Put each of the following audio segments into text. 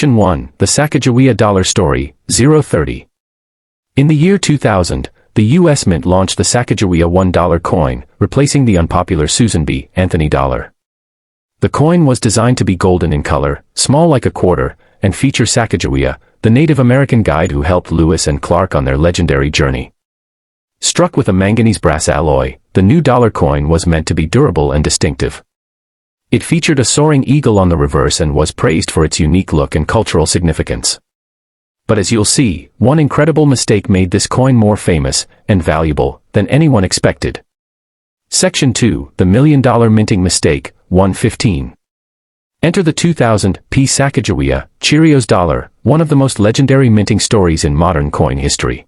Section 1. The Sacagawea Dollar Story, 030. In the year 2000, the U.S. Mint launched the Sacagawea $1 coin, replacing the unpopular Susan B. Anthony dollar. The coin was designed to be golden in color, small like a quarter, and feature Sacagawea, the Native American guide who helped Lewis and Clark on their legendary journey. Struck with a manganese brass alloy, the new dollar coin was meant to be durable and distinctive. It featured a soaring eagle on the reverse and was praised for its unique look and cultural significance. But as you'll see, one incredible mistake made this coin more famous and valuable than anyone expected. Section 2. The $1 Million Minting Mistake, 115. Enter the 2000 P. Sacagawea, Cheerios dollar, one of the most legendary minting stories in modern coin history.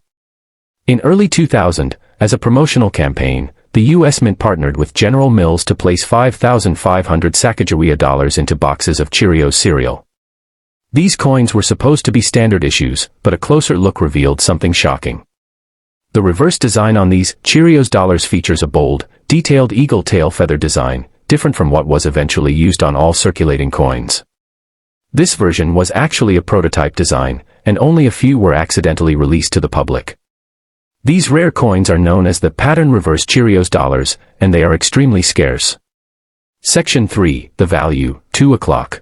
In early 2000, as a promotional campaign, the U.S. Mint partnered with General Mills to place 5,500 Sacagawea dollars into boxes of Cheerios cereal. These coins were supposed to be standard issues, but a closer look revealed something shocking. The reverse design on these Cheerios dollars features a bold, detailed eagle tail feather design, different from what was eventually used on all circulating coins. This version was actually a prototype design, and only a few were accidentally released to the public. These rare coins are known as the pattern reverse Cheerios dollars, and they are extremely scarce. Section 3. The value, 2 o'clock.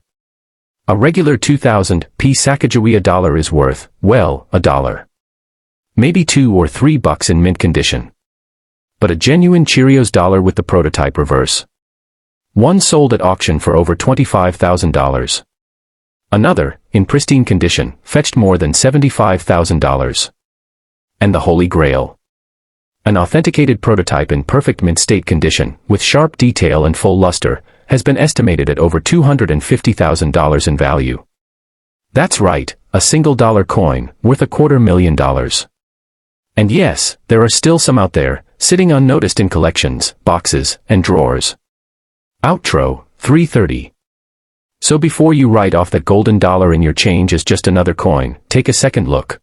A regular 2000 P. Sacagawea dollar is worth, well, $1. Maybe $2 or $3 in mint condition. But a genuine Cheerios dollar with the prototype reverse. One sold at auction for over $25,000. Another, in pristine condition, fetched more than $75,000. And the Holy Grail. An authenticated prototype in perfect mint state condition, with sharp detail and full luster, has been estimated at over $250,000 in value. That's right, a single dollar coin, worth $250,000. And yes, there are still some out there, sitting unnoticed in collections, boxes, and drawers. Outro, 330. So before you write off that golden dollar in your change as just another coin, take a second look.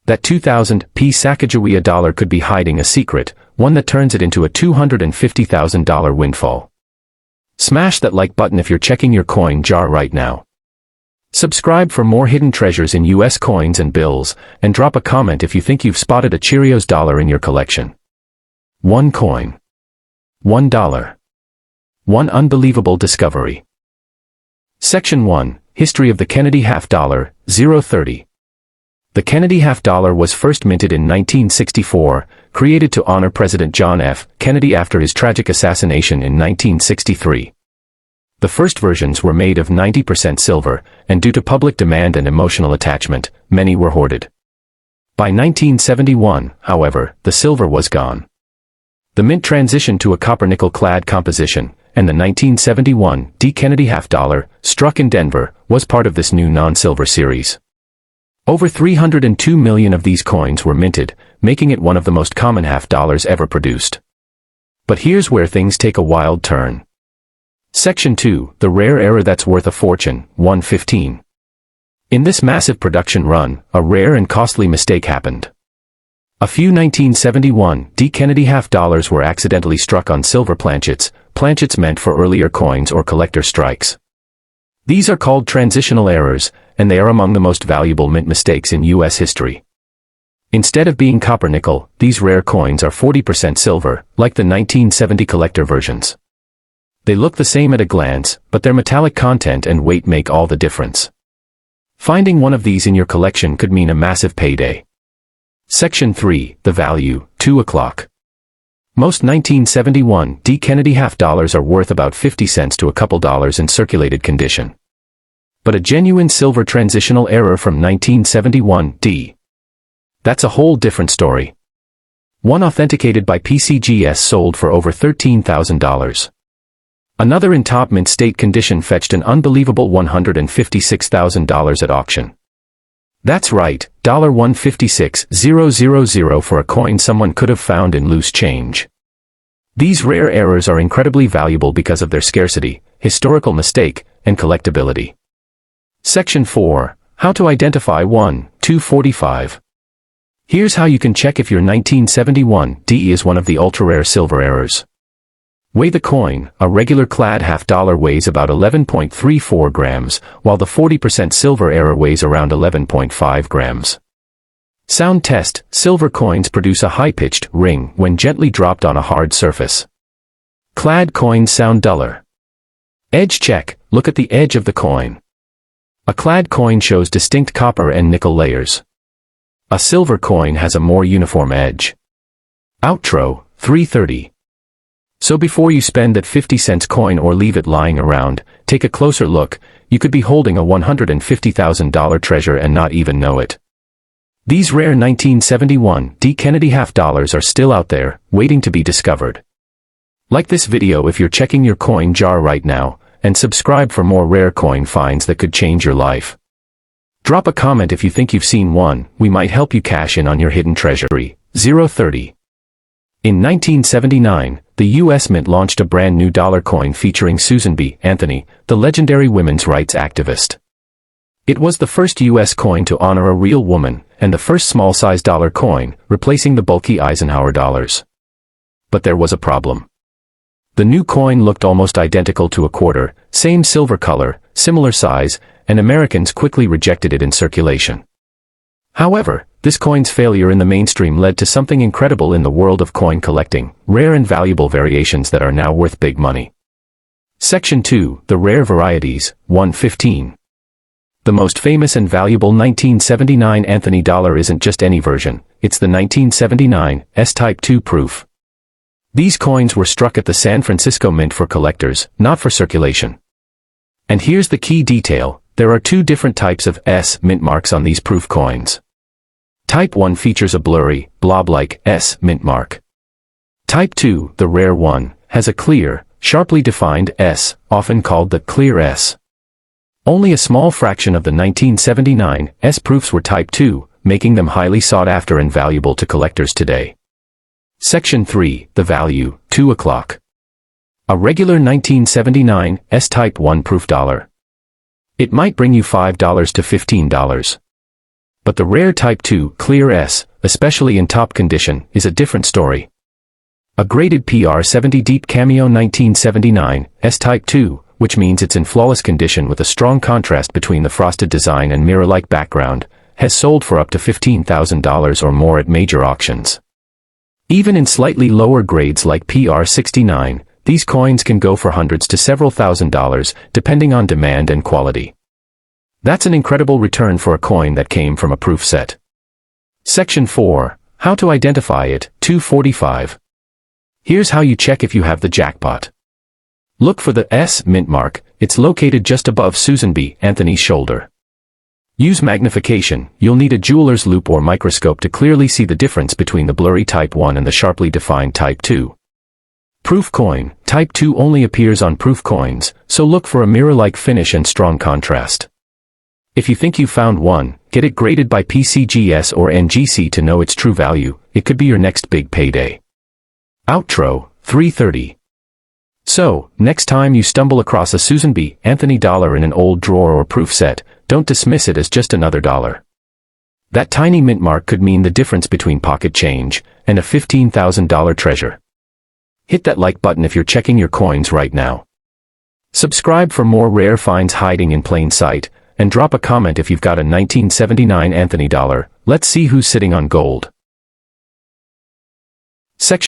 That 2000 P. Sacagawea dollar could be hiding a secret, one that turns it into a $250,000 windfall. Smash that like button if you're checking your coin jar right now. Subscribe for more hidden treasures in U.S. coins and bills, and drop a comment if you think you've spotted a Cheerios dollar in your collection. One coin. $1. One unbelievable discovery. Section 1. History of the Kennedy half dollar, 030. The Kennedy half dollar was first minted in 1964, created to honor President John F. Kennedy after his tragic assassination in 1963. The first versions were made of 90% silver, and due to public demand and emotional attachment, many were hoarded. By 1971, however, the silver was gone. The mint transitioned to a copper-nickel-clad composition, and the 1971 D. Kennedy half dollar, struck in Denver, was part of this new non-silver series. Over 302 million of these coins were minted, making it one of the most common half dollars ever produced. But here's where things take a wild turn. Section 2. The rare error that's worth a fortune, 115. In this massive production run, a rare and costly mistake happened. A few 1971 D. Kennedy half dollars were accidentally struck on silver planchets meant for earlier coins or collector strikes. These are called transitional errors, and they are among the most valuable mint mistakes in U.S. history. Instead of being copper-nickel, these rare coins are 40% silver, like the 1970 collector versions. They look the same at a glance, but their metallic content and weight make all the difference. Finding one of these in your collection could mean a massive payday. Section 3. The value, 2 o'clock. Most 1971 D. Kennedy half dollars are worth about 50 cents to a couple dollars in circulated condition. But a genuine silver transitional error from 1971 D. That's a whole different story. One authenticated by PCGS sold for over $13,000. Another in top mint state condition fetched an unbelievable $156,000 at auction. That's right, $156,000 for a coin someone could have found in loose change. These rare errors are incredibly valuable because of their scarcity, historical mistake, and collectability. Section 4. How to identify 1-245. Here's how you can check if your 1971 DE is one of the ultra-rare silver errors. Weigh the coin. A regular clad half-dollar weighs about 11.34 grams, while the 40% silver era weighs around 11.5 grams. Sound test. Silver coins produce a high-pitched ring when gently dropped on a hard surface. Clad coins sound duller. Edge check. Look at the edge of the coin. A clad coin shows distinct copper and nickel layers. A silver coin has a more uniform edge. Outro. 3:30. So before you spend that 50-cent coin or leave it lying around, take a closer look. You could be holding a $150,000 treasure and not even know it. These rare 1971 D. Kennedy half dollars are still out there, waiting to be discovered. Like this video if you're checking your coin jar right now, and subscribe for more rare coin finds that could change your life. Drop a comment if you think you've seen one. We might help you cash in on your hidden treasure. 030. In 1979, the U.S. Mint launched a brand new dollar coin featuring Susan B. Anthony, the legendary women's rights activist. It was the first U.S. coin to honor a real woman, and the first small-size dollar coin, replacing the bulky Eisenhower dollars. But there was a problem. The new coin looked almost identical to a quarter, same silver color, similar size, and Americans quickly rejected it in circulation. However, this coin's failure in the mainstream led to something incredible in the world of coin collecting, rare and valuable variations that are now worth big money. Section 2, The Rare Varieties, 115. The most famous and valuable 1979 Anthony dollar isn't just any version, it's the 1979 S-Type 2 proof. These coins were struck at the San Francisco Mint for collectors, not for circulation. And here's the key detail, there are two different types of S mint marks on these proof coins. Type 1 features a blurry, blob-like S mint mark. Type 2, the rare one, has a clear, sharply defined S, often called the clear S. Only a small fraction of the 1979 S proofs were Type 2, making them highly sought after and valuable to collectors today. Section 3, The Value, 2 o'clock. A regular 1979 S-Type 1 proof dollar. It might bring you $5 to $15. But the rare Type 2 clear S, especially in top condition, is a different story. A graded PR70 Deep Cameo 1979 S-Type 2, which means it's in flawless condition with a strong contrast between the frosted design and mirror-like background, has sold for up to $15,000 or more at major auctions. Even in slightly lower grades like PR69, these coins can go for hundreds to several $1,000s, depending on demand and quality. That's an incredible return for a coin that came from a proof set. Section 4, How to Identify It, 245. Here's how you check if you have the jackpot. Look for the S mint mark, it's located just above Susan B. Anthony's shoulder. Use magnification, you'll need a jeweler's loupe or microscope to clearly see the difference between the blurry Type 1 and the sharply defined Type 2. Proof coin, Type 2 only appears on proof coins, so look for a mirror-like finish and strong contrast. If you think you found one, get it graded by PCGS or NGC to know its true value, it could be your next big payday. Outro, 3:30. So, next time you stumble across a Susan B. Anthony dollar in an old drawer or proof set, don't dismiss it as just another dollar. That tiny mint mark could mean the difference between pocket change and a $15,000 treasure. Hit that like button if you're checking your coins right now. Subscribe for more rare finds hiding in plain sight, and drop a comment if you've got a 1979 Anthony dollar. Let's see who's sitting on gold. Section